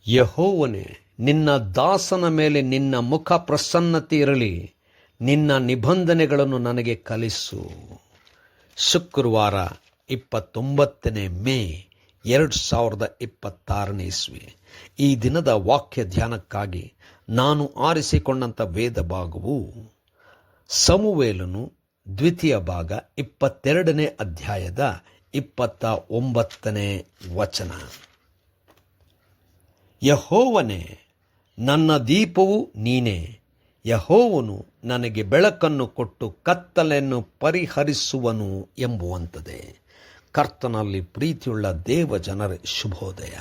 ಯೆಹೋವನೇ, ನಿನ್ನ ದಾಸನ ಮೇಲೆ ನಿನ್ನ ಮುಖ ಪ್ರಸನ್ನತೆ ಇರಲಿ. ನಿನ್ನ ನಿಬಂಧನೆಗಳನ್ನು ನನಗೆ ಕಲಿಸು. ಶುಕ್ರವಾರ 29 ಮೇ 2026 ಇಸ್ವಿ. ಈ ದಿನದ ವಾಕ್ಯ ಧ್ಯಾನಕ್ಕಾಗಿ ನಾನು ಆರಿಸಿಕೊಂಡಂಥ ವೇದ ಭಾಗವು ಸಮುವೇಲನು ದ್ವಿತೀಯ ಭಾಗ 22ನೇ ಅಧ್ಯಾಯದ 29ನೇ ವಚನ. ಯೆಹೋವನೇ, ನನ್ನ ದೀಪವು ನೀನೇ. ಯೆಹೋವನು ನನಗೆ ಬೆಳಕನ್ನು ಕೊಟ್ಟು ಕತ್ತಲೆಯನ್ನು ಪರಿಹರಿಸುವನು ಎಂಬುವಂಥದ್ದೇ. ಕರ್ತನಲ್ಲಿ ಪ್ರೀತಿಯುಳ್ಳ ದೇವ ಜನರೇ, ಶುಭೋದಯ.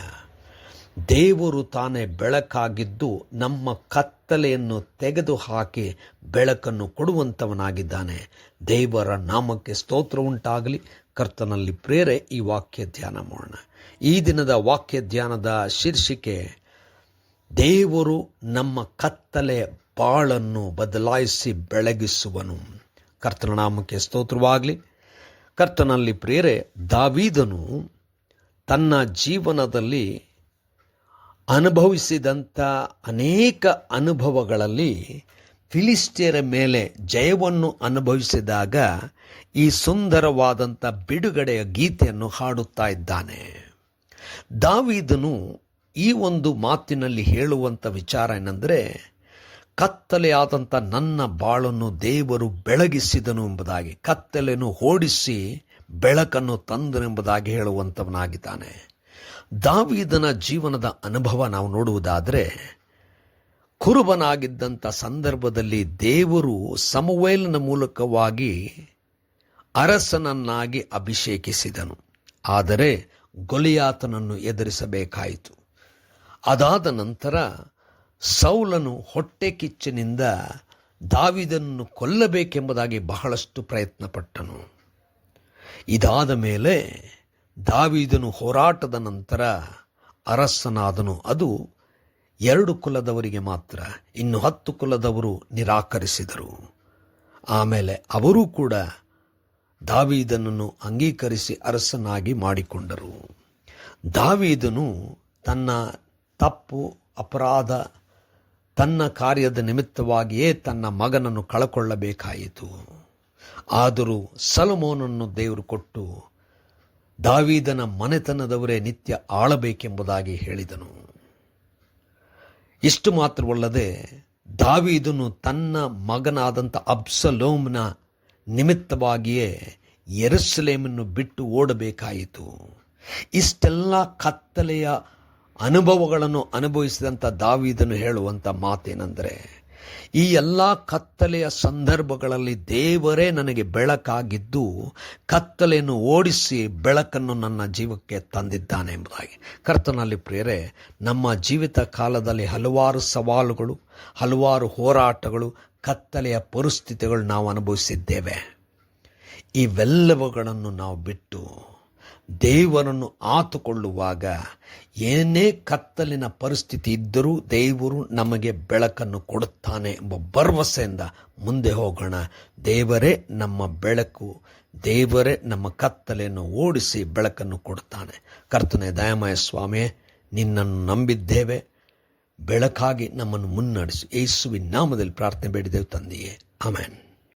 ದೇವರು ತಾನೇ ಬೆಳಕಾಗಿದ್ದು ನಮ್ಮ ಕತ್ತಲೆಯನ್ನು ತೆಗೆದುಹಾಕಿ ಬೆಳಕನ್ನು ಕೊಡುವಂಥವನಾಗಿದ್ದಾನೆ. ದೇವರ ನಾಮಕ್ಕೆ ಸ್ತೋತ್ರ ಉಂಟಾಗಲಿ. ಕರ್ತನಲ್ಲಿ ಪ್ರೇರೆ ಈ ವಾಕ್ಯ ಧ್ಯಾನ ಮಾಡೋಣ. ಈ ದಿನದ ವಾಕ್ಯ ಧ್ಯಾನದ ಶೀರ್ಷಿಕೆ, ದೇವರು ನಮ್ಮ ಕತ್ತಲೆ ಬಾಳನ್ನು ಬದಲಾಯಿಸಿ ಬೆಳಗಿಸುವನು. ಕರ್ತನ ನಾಮಕ್ಕೆ ಸ್ತೋತ್ರವಾಗಲಿ. ಕರ್ತನಲ್ಲಿ ಪ್ರೇರೆ, ದಾವೀದನು ತನ್ನ ಜೀವನದಲ್ಲಿ ಅನುಭವಿಸಿದಂಥ ಅನೇಕ ಅನುಭವಗಳಲ್ಲಿ ಫಿಲಿಸ್ಟಿಯರ ಮೇಲೆ ಜಯವನ್ನು ಅನುಭವಿಸಿದಾಗ ಈ ಸುಂದರವಾದಂಥ ಬಿಡುಗಡೆಯ ಗೀತೆಯನ್ನು ಹಾಡುತ್ತಾ ಇದ್ದಾನೆ. ದಾವೀದನು ಈ ಒಂದು ಮಾತಿನಲ್ಲಿ ಹೇಳುವಂಥ ವಿಚಾರ ಏನೆಂದರೆ, ಕತ್ತಲೆಯಾದಂಥ ನನ್ನ ಬಾಳನ್ನು ದೇವರು ಬೆಳಗಿಸಿದನು ಎಂಬುದಾಗಿ, ಕತ್ತಲೆಯನ್ನು ಓಡಿಸಿ ಬೆಳಕನ್ನು ತಂದನೆಂಬುದಾಗಿ ಹೇಳುವಂಥವನಾಗಿದ್ದಾನೆ. ದಾವೀದನ ಜೀವನದ ಅನುಭವ ನಾವು ನೋಡುವುದಾದರೆ, ಕುರುಬನಾಗಿದ್ದಂಥ ಸಂದರ್ಭದಲ್ಲಿ ದೇವರು ಸಮುವೇಲನ ಮೂಲಕವಾಗಿ ಅರಸನನ್ನಾಗಿ ಅಭಿಷೇಕಿಸಿದನು. ಆದರೆ ಗೊಲಿಯಾತನನ್ನು ಎದುರಿಸಬೇಕಾಯಿತು. ಅದಾದ ನಂತರ ಸೌಲನು ಹೊಟ್ಟೆ ಕಿಚ್ಚಿನಿಂದ ದಾವೀದನನ್ನು ಕೊಲ್ಲಬೇಕೆಂಬುದಾಗಿ ಬಹಳಷ್ಟು ಪ್ರಯತ್ನಪಟ್ಟನು. ಇದಾದ ಮೇಲೆ ದಾವೀದನು ಹೋರಾಟದ ನಂತರ ಅರಸನಾದನು. ಅದು 2 ಕುಲದವರಿಗೆ ಮಾತ್ರ. ಇನ್ನು 10 ಕುಲದವರು ನಿರಾಕರಿಸಿದರು. ಆಮೇಲೆ ಅವರೂ ಕೂಡ ದಾವೀದನನ್ನು ಅಂಗೀಕರಿಸಿ ಅರಸನಾಗಿ ಮಾಡಿಕೊಂಡರು. ದಾವೀದನು ತನ್ನ ತಪ್ಪು ಅಪರಾಧ, ತನ್ನ ಕಾರ್ಯದ ನಿಮಿತ್ತವಾಗಿಯೇ ತನ್ನ ಮಗನನ್ನು ಕಳಕೊಳ್ಳಬೇಕಾಯಿತು. ಆದರೂ ಸೊಲೊಮೋನನನ್ನು ದೇವರು ಕೊಟ್ಟು ದಾವೀದನ ಮನೆತನದವರೇ ನಿತ್ಯ ಆಳಬೇಕೆಂಬುದಾಗಿ ಹೇಳಿದನು. ಇಷ್ಟು ಮಾತ್ರವಲ್ಲದೆ ದಾವೀದನು ತನ್ನ ಮಗನಾದಂಥ ಅಬ್ಸಲೋಮನ ನಿಮಿತ್ತವಾಗಿಯೇ ಯೆರೂಸಲೇಮನ್ನು ಬಿಟ್ಟು ಓಡಬೇಕಾಯಿತು. ಇಷ್ಟೆಲ್ಲ ಕತ್ತಲೆಯ ಅನುಭವಗಳನ್ನು ಅನುಭವಿಸಿದಂಥ ದಾವೀದನು ಹೇಳುವಂಥ ಮಾತೇನೆಂದರೆ, ಈ ಎಲ್ಲ ಕತ್ತಲೆಯ ಸಂದರ್ಭಗಳಲ್ಲಿ ದೇವರೇ ನನಗೆ ಬೆಳಕಾಗಿದ್ದು ಕತ್ತಲೆಯನ್ನು ಓಡಿಸಿ ಬೆಳಕನ್ನು ನನ್ನ ಜೀವಕ್ಕೆ ತಂದಿದ್ದಾನೆ ಎಂಬುದಾಗಿ. ಕರ್ತನಲ್ಲಿ ಪ್ರಿಯರೇ, ನಮ್ಮ ಜೀವಿತ ಕಾಲದಲ್ಲಿ ಹಲವಾರು ಸವಾಲುಗಳು, ಹಲವಾರು ಹೋರಾಟಗಳು, ಕತ್ತಲೆಯ ಪರಿಸ್ಥಿತಿಗಳು ನಾವು ಅನುಭವಿಸಿದ್ದೇವೆ. ಇವೆಲ್ಲವುಗಳನ್ನು ನಾವು ಬಿಟ್ಟು ದೇವರನ್ನು ಆತುಕೊಳ್ಳುವಾಗ ಏನೇ ಕತ್ತಲಿನ ಪರಿಸ್ಥಿತಿ ಇದ್ದರೂ ದೇವರು ನಮಗೆ ಬೆಳಕನ್ನು ಕೊಡುತ್ತಾನೆ ಎಂಬ ಭರವಸೆಯಿಂದ ಮುಂದೆ ಹೋಗೋಣ. ದೇವರೇ ನಮ್ಮ ಬೆಳಕು, ದೇವರೇ ನಮ್ಮ ಕತ್ತಲೆಯನ್ನು ಓಡಿಸಿ ಬೆಳಕನ್ನು ಕೊಡುತ್ತಾನೆ. ಕರ್ತನೇ, ದಯಾಮಯ ಸ್ವಾಮಿಯೇ, ನಿನ್ನನ್ನು ನಂಬಿದ್ದೇವೆ, ಬೆಳಕಾಗಿ ನಮ್ಮನ್ನು ಮುನ್ನಡೆಸು. ಯೇಸುವಿನ ನಾಮದಲ್ಲಿ ಪ್ರಾರ್ಥನೆ ಬೇಡಿದೆವು ತಂದೆಯೇ, ಆಮೆನ್.